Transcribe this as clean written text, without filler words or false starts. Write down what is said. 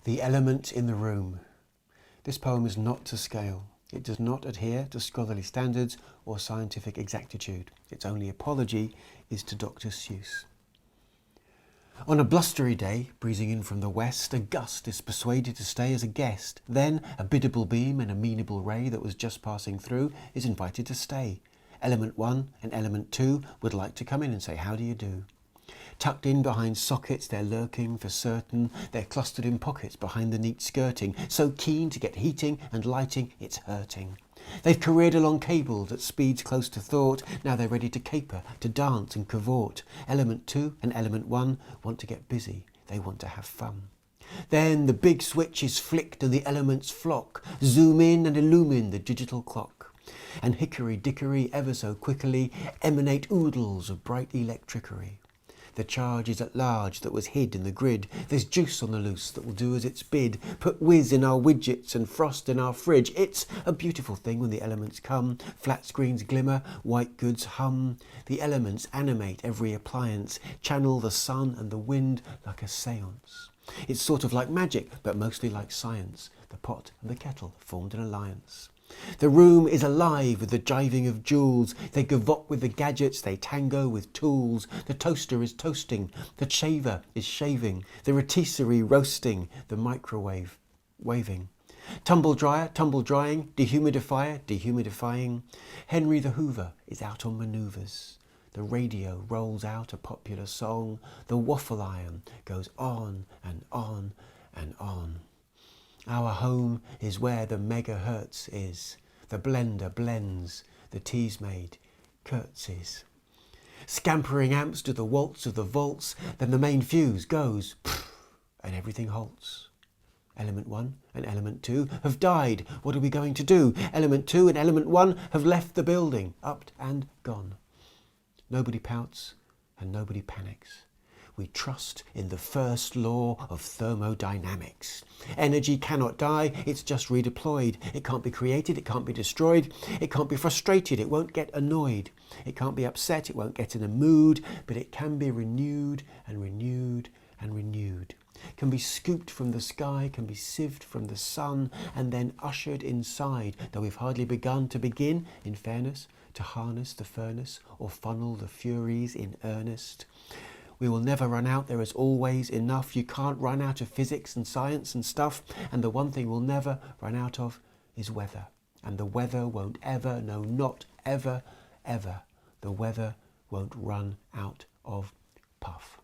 The element in the room. This poem is not to scale. It does not adhere to scholarly standards or scientific exactitude. Its only apology is to Dr Seuss. On a blustery day, breezing in from the west, a gust is persuaded to stay as a guest. Then a biddable beam, an amenable ray that was just passing through, is invited to stay. Element 1 and element 2 would like to come in and say, how do you do? Tucked in behind sockets, they're lurking for certain. They're clustered in pockets behind the neat skirting, so keen to get heating and lighting, it's hurting. They've careered along cables at speeds close to thought. Now they're ready to caper, to dance and cavort. Element 2 and element 1 want to get busy. They want to have fun. Then the big switch is flicked and the elements flock, zoom in and illumine the digital clock. And hickory, dickery, ever so quickly, emanate oodles of bright electricery. The charge is at large that was hid in the grid. There's juice on the loose that will do as it's bid. Put whiz in our widgets and frost in our fridge. It's a beautiful thing when the elements come. Flat screens glimmer, white goods hum. The elements animate every appliance, channel the sun and the wind like a seance. It's sort of like magic, but mostly like science. The pot and the kettle formed an alliance. The room is alive with the jiving of jewels. They gavotte with the gadgets, they tango with tools. The toaster is toasting, the shaver is shaving, the rotisserie roasting, the microwave waving. Tumble dryer, tumble drying, dehumidifier, dehumidifying. Henry the Hoover is out on manoeuvres. The radio rolls out a popular song. The waffle iron goes on and on and on. Our home is where the megahertz is. The blender blends, the tea's made, curtsies. Scampering amps do the waltz of the vaults, then the main fuse goes, and everything halts. Element 1 and element 2 have died. What are we going to do? Element 2 and element 1 have left the building, upped and gone. Nobody pouts and nobody panics. We trust in the first law of thermodynamics. Energy cannot die, it's just redeployed. It can't be created, it can't be destroyed, it can't be frustrated, it won't get annoyed. It can't be upset, it won't get in a mood, but it can be renewed and renewed and renewed. Can be scooped from the sky, can be sieved from the sun, and then ushered inside, though we've hardly begun to begin, in fairness, to harness the furnace or funnel the furies in earnest. We will never run out, there is always enough. You can't run out of physics and science and stuff. And the one thing we'll never run out of is weather. And the weather won't ever, no, not ever, ever. The weather won't run out of puff.